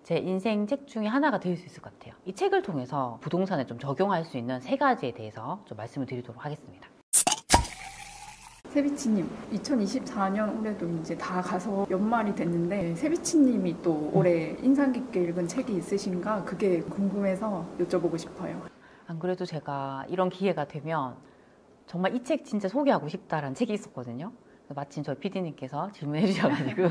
제 인생 책 중에 하나가 될 수 있을 것 같아요. 이 책을 통해서 부동산에 좀 적용할 수 있는 3가지에 대해서 좀 말씀을 드리도록 하겠습니다. 세비치님, 2024년 올해도 이제 다 가서 연말이 됐는데 세비치님이 또 올해 인상 깊게 읽은 책이 있으신가? 그게 궁금해서 여쭤보고 싶어요. 안 그래도 제가 이런 기회가 되면 정말 이 책 진짜 소개하고 싶다라는 책이 있었거든요. 마침 저희 PD님께서 질문해 주셔가지고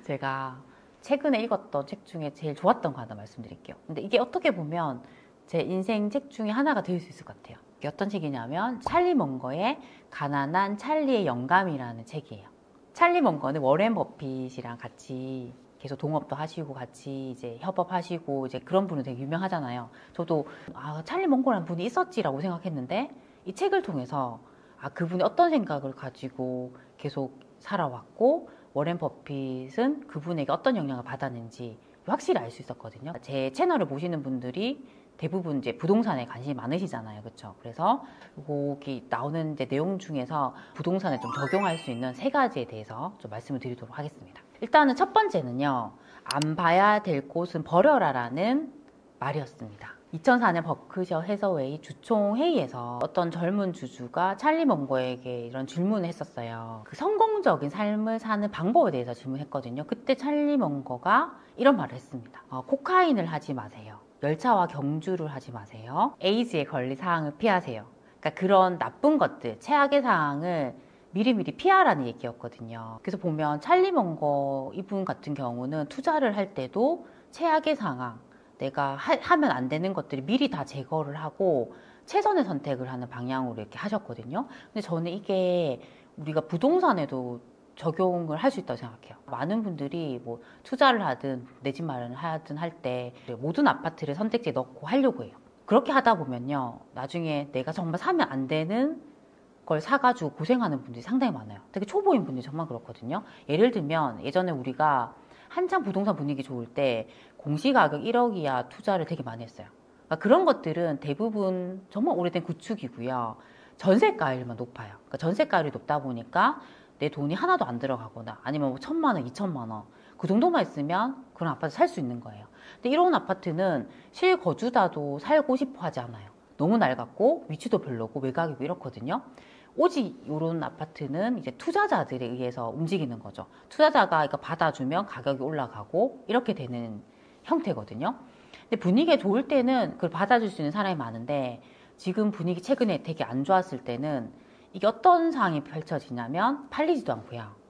제가 최근에 읽었던 책 중에 제일 좋았던 거 하나 말씀드릴게요. 근데 이게 어떻게 보면 제 인생 책 중에 하나가 될 수 있을 것 같아요. 이게 어떤 책이냐면 찰리 먼거의 가난한 찰리의 영감이라는 책이에요. 찰리 먼거는 워렌 버핏이랑 같이 계속 동업도 하시고 같이 이제 협업하시고 이제 그런 분은 되게 유명하잖아요. 저도 찰리 먼거라는 분이 있었지라고 생각했는데 이 책을 통해서 그분이 어떤 생각을 가지고 계속 살아왔고 워렌 버핏은 그분에게 어떤 영향을 받았는지 확실히 알 수 있었거든요. 제 채널을 보시는 분들이 대부분 이제 부동산에 관심이 많으시잖아요. 그렇죠? 그래서 여기 나오는 이제 내용 중에서 부동산에 좀 적용할 수 있는 3가지에 대해서 좀 말씀을 드리도록 하겠습니다. 일단은 첫 번째는요. 안 봐야 될 곳은 버려라라는 말이었습니다. 2004년 버크셔 해서웨이 주총 회의에서 어떤 젊은 주주가 찰리 먼거에게 이런 질문을 했었어요. 그 성공적인 삶을 사는 방법에 대해서 질문했거든요. 그때 찰리 먼거가 이런 말을 했습니다. 코카인을 하지 마세요. 열차와 경주를 하지 마세요. 에이즈에 걸릴 사항을 피하세요. 그러니까 그런 나쁜 것들, 최악의 사항을 미리미리 피하라는 얘기였거든요. 그래서 보면 찰리 먼거 이분 같은 경우는 투자를 할 때도 최악의 상황, 내가 하면 안 되는 것들이 미리 다 제거를 하고 최선의 선택을 하는 방향으로 이렇게 하셨거든요. 근데 저는 이게 우리가 부동산에도 적용을 할 수 있다고 생각해요. 많은 분들이 뭐 투자를 하든 내 집 마련을 하든 할 때 모든 아파트를 선택지에 넣고 하려고 해요. 그렇게 하다 보면요. 나중에 내가 정말 사면 안 되는 걸 사가지고 고생하는 분들이 상당히 많아요. 되게 초보인 분들이 정말 그렇거든요. 예를 들면 예전에 우리가 한창 부동산 분위기 좋을 때 공시가격 1억 이하 투자를 되게 많이 했어요. 그러니까 그런 것들은 대부분 정말 오래된 구축이고요. 전세가율만 높아요. 그러니까 전세가율이 높다 보니까 내 돈이 하나도 안 들어가거나 아니면 뭐 1,000만 원, 2,000만 원 그 정도만 있으면 그런 아파트 살 수 있는 거예요. 근데 이런 아파트는 실거주자도 살고 싶어 하지 않아요. 너무 낡았고 위치도 별로고 외곽이고 이렇거든요. 오직 이런 아파트는 이제 투자자들에 의해서 움직이는 거죠. 투자자가 이거 받아주면 가격이 올라가고 이렇게 되는 형태거든요. 근데 분위기가 좋을 때는 그걸 받아줄 수 있는 사람이 많은데 지금 분위기 최근에 되게 안 좋았을 때는 이게 어떤 상황이 펼쳐지냐면 팔리지도 않고요.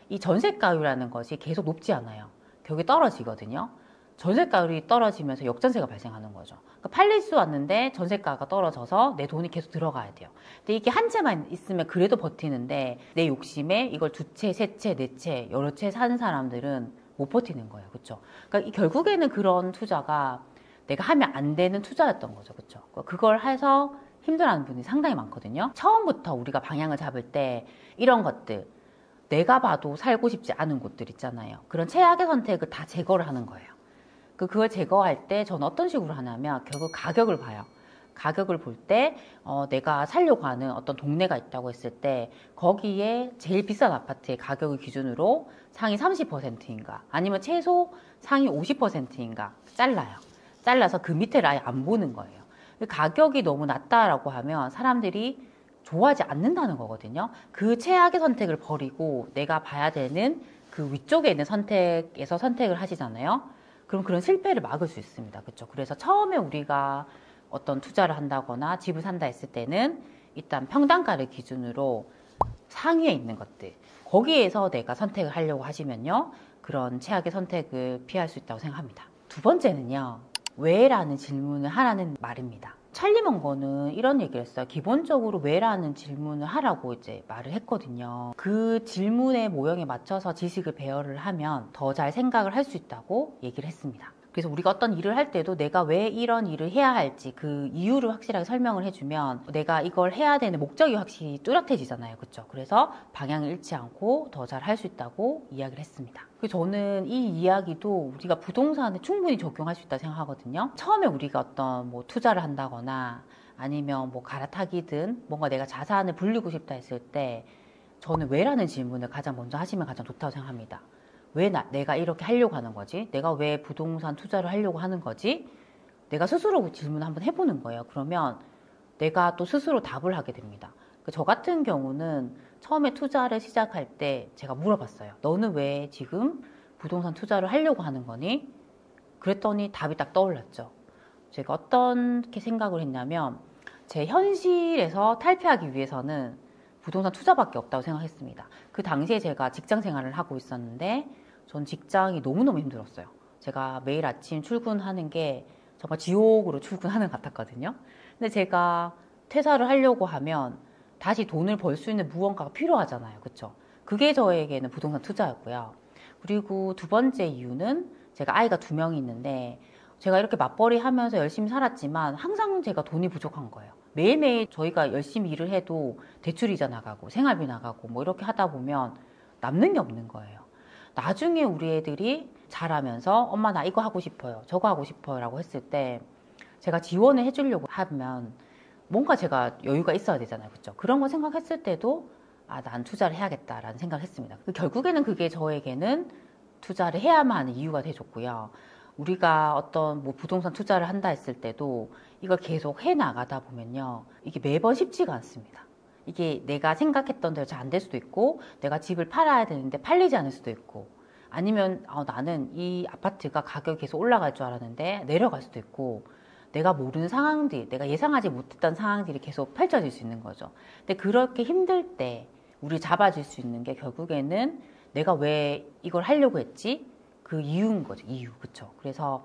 이 전세가율이라는 것이 계속 높지 않아요. 결국에 떨어지거든요. 전세가율이 떨어지면서 역전세가 발생하는 거죠. 그러니까 팔리지도 않는데 전세가가 떨어져서 내 돈이 계속 들어가야 돼요. 근데 이게 한 채만 있으면 그래도 버티는데 내 욕심에 이걸 2채, 3채, 4채, 여러 채 사는 사람들은 못 버티는 거예요. 그렇죠? 그러니까 결국에는 그런 투자가 내가 하면 안 되는 투자였던 거죠. 그렇죠? 그걸 해서 힘들어하는 분이 상당히 많거든요. 처음부터 우리가 방향을 잡을 때 이런 것들 내가 봐도 살고 싶지 않은 곳들 있잖아요. 그런 최악의 선택을 다 제거를 하는 거예요. 그걸 제거할 때 저는 어떤 식으로 하냐면 결국 가격을 봐요. 가격을 볼 때 내가 살려고 하는 어떤 동네가 있다고 했을 때 거기에 제일 비싼 아파트의 가격을 기준으로 상위 30%인가 아니면 최소 상위 50%인가 잘라요. 잘라서 그 밑에를 아예 안 보는 거예요. 가격이 너무 낮다라고 하면 사람들이 좋아하지 않는다는 거거든요. 그 최악의 선택을 버리고 내가 봐야 되는 그 위쪽에 있는 선택에서 선택을 하시잖아요. 그럼 그런 실패를 막을 수 있습니다. 그렇죠? 그래서 처음에 우리가 어떤 투자를 한다거나 집을 산다 했을 때는 일단 평당가를 기준으로 상위에 있는 것들 거기에서 내가 선택을 하려고 하시면요. 그런 최악의 선택을 피할 수 있다고 생각합니다. 두 번째는요. 왜? 라는 질문을 하라는 말입니다. 찰리 먼거는 이런 얘기를 했어요. 기본적으로 왜? 라는 질문을 하라고 이제 말을 했거든요. 그 질문의 모형에 맞춰서 지식을 배열을 하면 더 잘 생각을 할 수 있다고 얘기를 했습니다. 그래서 우리가 어떤 일을 할 때도 내가 왜 이런 일을 해야 할지 그 이유를 확실하게 설명을 해주면 내가 이걸 해야 되는 목적이 확실히 뚜렷해지잖아요. 그렇죠? 그래서 방향을 잃지 않고 더 잘 할 수 있다고 이야기를 했습니다. 그래서 저는 이 이야기도 우리가 부동산에 충분히 적용할 수 있다고 생각하거든요. 처음에 우리가 어떤 뭐 투자를 한다거나 아니면 뭐 갈아타기든 뭔가 내가 자산을 불리고 싶다 했을 때 저는 왜라는 질문을 가장 먼저 하시면 가장 좋다고 생각합니다. 왜 내가 이렇게 하려고 하는 거지? 내가 왜 부동산 투자를 하려고 하는 거지? 내가 스스로 질문을 한번 해보는 거예요. 그러면 내가 또 스스로 답을 하게 됩니다. 저 같은 경우는 처음에 투자를 시작할 때 제가 물어봤어요. 너는 왜 지금 부동산 투자를 하려고 하는 거니? 그랬더니 답이 딱 떠올랐죠. 제가 어떻게 생각을 했냐면 제 현실에서 탈피하기 위해서는 부동산 투자밖에 없다고 생각했습니다. 그 당시에 제가 직장 생활을 하고 있었는데 전 직장이 너무너무 힘들었어요. 제가 매일 아침 출근하는 게 정말 지옥으로 출근하는 것 같았거든요. 근데 제가 퇴사를 하려고 하면 다시 돈을 벌 수 있는 무언가가 필요하잖아요. 그렇죠? 그게 저에게는 부동산 투자였고요. 그리고 두 번째 이유는 제가 아이가 2명이 있는데 제가 이렇게 맞벌이 하면서 열심히 살았지만 항상 제가 돈이 부족한 거예요. 매일매일 저희가 열심히 일을 해도 대출이자 나가고 생활비 나가고 뭐 이렇게 하다 보면 남는 게 없는 거예요. 나중에 우리 애들이 자라면서 엄마 나 이거 하고 싶어요. 저거 하고 싶어요. 라고 했을 때 제가 지원을 해주려고 하면 뭔가 제가 여유가 있어야 되잖아요. 그렇죠? 그런 거 생각했을 때도 난 투자를 해야겠다라는 생각을 했습니다. 결국에는 그게 저에게는 투자를 해야만 하는 이유가 돼줬고요. 우리가 어떤 뭐 부동산 투자를 한다 했을 때도 이걸 계속 해 나가다 보면요. 이게 매번 쉽지가 않습니다. 이게 내가 생각했던 대로 잘 안 될 수도 있고 내가 집을 팔아야 되는데 팔리지 않을 수도 있고 아니면 나는 이 아파트가 가격이 계속 올라갈 줄 알았는데 내려갈 수도 있고 내가 모르는 상황들, 내가 예상하지 못했던 상황들이 계속 펼쳐질 수 있는 거죠. 근데 그렇게 힘들 때 우리 잡아줄 수 있는 게 결국에는 내가 왜 이걸 하려고 했지? 그 이유인 거죠. 이유. 그쵸? 그래서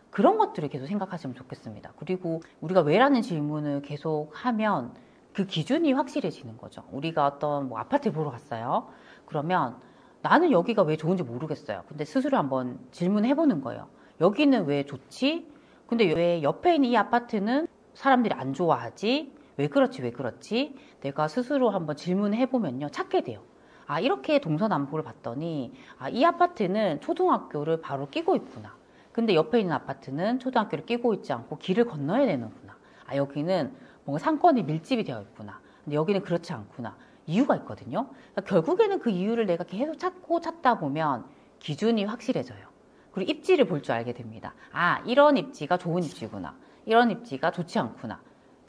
그런 것들을 계속 생각하시면 좋겠습니다. 그리고 우리가 왜라는 질문을 계속 하면 그 기준이 확실해지는 거죠. 우리가 어떤 뭐 아파트 보러 갔어요. 그러면 나는 여기가 왜 좋은지 모르겠어요. 근데 스스로 한번 질문해보는 거예요. 여기는 왜 좋지? 근데 왜 옆에 있는 이 아파트는 사람들이 안 좋아하지? 왜 그렇지? 왜 그렇지? 내가 스스로 한번 질문해보면요. 찾게 돼요. 이렇게 동서남북을 봤더니 이 아파트는 초등학교를 바로 끼고 있구나. 근데 옆에 있는 아파트는 초등학교를 끼고 있지 않고 길을 건너야 되는구나. 여기는 뭔가 상권이 밀집이 되어 있구나. 근데 여기는 그렇지 않구나. 이유가 있거든요. 그러니까 결국에는 그 이유를 내가 계속 찾다 보면 기준이 확실해져요. 그리고 입지를 볼 줄 알게 됩니다. 이런 입지가 좋은 입지구나. 이런 입지가 좋지 않구나.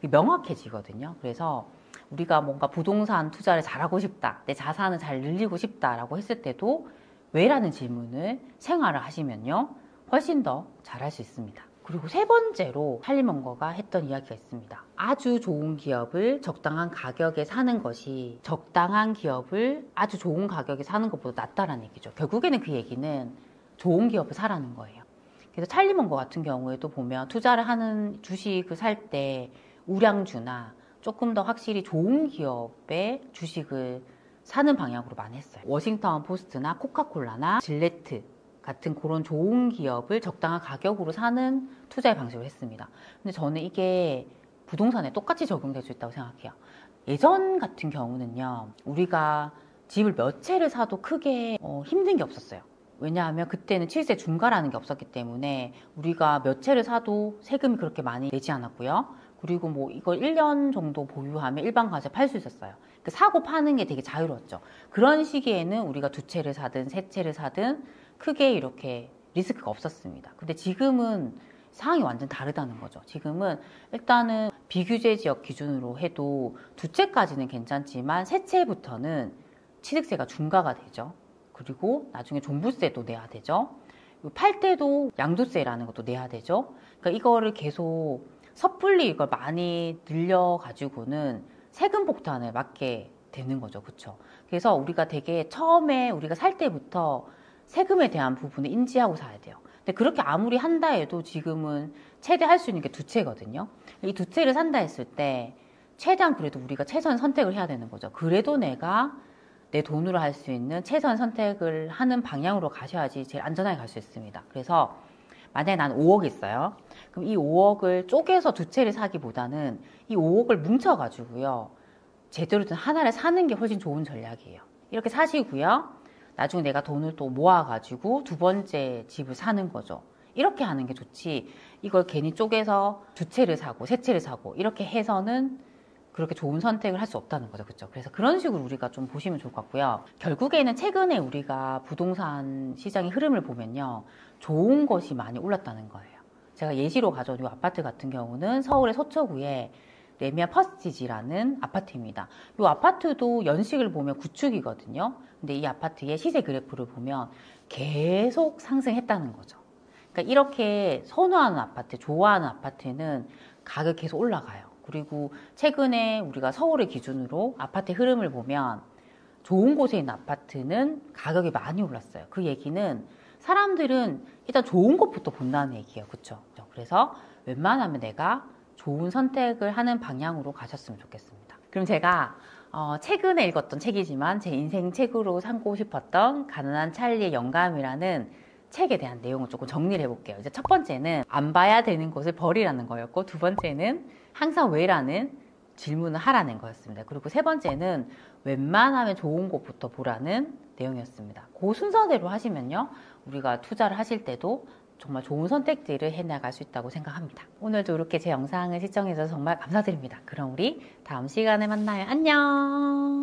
명확해지거든요. 그래서 우리가 뭔가 부동산 투자를 잘하고 싶다. 내 자산을 잘 늘리고 싶다라고 했을 때도 왜라는 질문을 생활을 하시면요. 훨씬 더 잘할 수 있습니다. 그리고 세 번째로 찰리먼거가 했던 이야기가 있습니다. 아주 좋은 기업을 적당한 가격에 사는 것이 적당한 기업을 아주 좋은 가격에 사는 것보다 낫다라는 얘기죠. 결국에는 그 얘기는 좋은 기업을 사라는 거예요. 그래서 찰리먼거 같은 경우에도 보면 투자를 하는 주식을 살 때 우량주나 조금 더 확실히 좋은 기업의 주식을 사는 방향으로 많이 했어요. 워싱턴 포스트나 코카콜라나 질레트 같은 그런 좋은 기업을 적당한 가격으로 사는 투자의 방식을 했습니다. 근데 저는 이게 부동산에 똑같이 적용될 수 있다고 생각해요. 예전 같은 경우는요. 우리가 집을 몇 채를 사도 크게 힘든 게 없었어요. 왜냐하면 그때는 취득세 중과라는 게 없었기 때문에 우리가 몇 채를 사도 세금이 그렇게 많이 내지 않았고요. 그리고 뭐 이걸 1년 정도 보유하면 일반 가격에 팔 수 있었어요. 그 사고 파는 게 되게 자유로웠죠. 그런 시기에는 우리가 2채를 사든 3채를 사든 크게 이렇게 리스크가 없었습니다. 근데 지금은 상황이 완전 다르다는 거죠. 지금은 일단은 비규제 지역 기준으로 해도 2채까지는 괜찮지만 3채부터는 취득세가 중과가 되죠. 그리고 나중에 종부세도 내야 되죠. 팔 때도 양도세라는 것도 내야 되죠. 그러니까 이거를 계속 섣불리 이걸 많이 늘려가지고는 세금 폭탄을 맞게 되는 거죠. 그렇죠? 그래서 우리가 되게 처음에 우리가 살 때부터 세금에 대한 부분을 인지하고 사야 돼요. 근데 그렇게 아무리 한다 해도 지금은 최대 할 수 있는 게 2채거든요. 이 2채를 산다 했을 때 최대한 그래도 우리가 최선 선택을 해야 되는 거죠. 그래도 내가 내 돈으로 할 수 있는 최선 선택을 하는 방향으로 가셔야지 제일 안전하게 갈 수 있습니다. 그래서 만약에 난 5억 있어요. 그럼 이 5억을 쪼개서 2채를 사기보다는 이 5억을 뭉쳐가지고요. 제대로 된 하나를 사는 게 훨씬 좋은 전략이에요. 이렇게 사시고요. 나중에 내가 돈을 또 모아가지고 2번째 집을 사는 거죠. 이렇게 하는 게 좋지. 이걸 괜히 쪼개서 2채를 사고 3채를 사고 이렇게 해서는 그렇게 좋은 선택을 할 수 없다는 거죠. 그렇죠? 그래서 그런 식으로 우리가 좀 보시면 좋을 것 같고요. 결국에는 최근에 우리가 부동산 시장의 흐름을 보면요. 좋은 것이 많이 올랐다는 거예요. 제가 예시로 가져온 이 아파트 같은 경우는 서울의 서초구에 레미안 퍼스티지라는 아파트입니다. 이 아파트도 연식을 보면 구축이거든요. 근데 이 아파트의 시세 그래프를 보면 계속 상승했다는 거죠. 그러니까 이렇게 선호하는 아파트, 좋아하는 아파트는 가격이 계속 올라가요. 그리고 최근에 우리가 서울을 기준으로 아파트 흐름을 보면 좋은 곳에 있는 아파트는 가격이 많이 올랐어요. 그 얘기는 사람들은 일단 좋은 곳부터 본다는 얘기예요. 그렇죠? 그래서 웬만하면 내가 좋은 선택을 하는 방향으로 가셨으면 좋겠습니다. 그럼 제가 최근에 읽었던 책이지만 제 인생 책으로 삼고 싶었던 가난한 찰리의 영감이라는 책에 대한 내용을 조금 정리를 해볼게요. 이제 첫 번째는 안 봐야 되는 것을 버리라는 거였고, 두 번째는 항상 왜라는 질문을 하라는 거였습니다. 그리고 세 번째는 웬만하면 좋은 곳부터 보라는 내용이었습니다. 그 순서대로 하시면요, 우리가 투자를 하실 때도 정말 좋은 선택들을 해나갈 수 있다고 생각합니다. 오늘도 이렇게 제 영상을 시청해주셔서 정말 감사드립니다. 그럼 우리 다음 시간에 만나요. 안녕.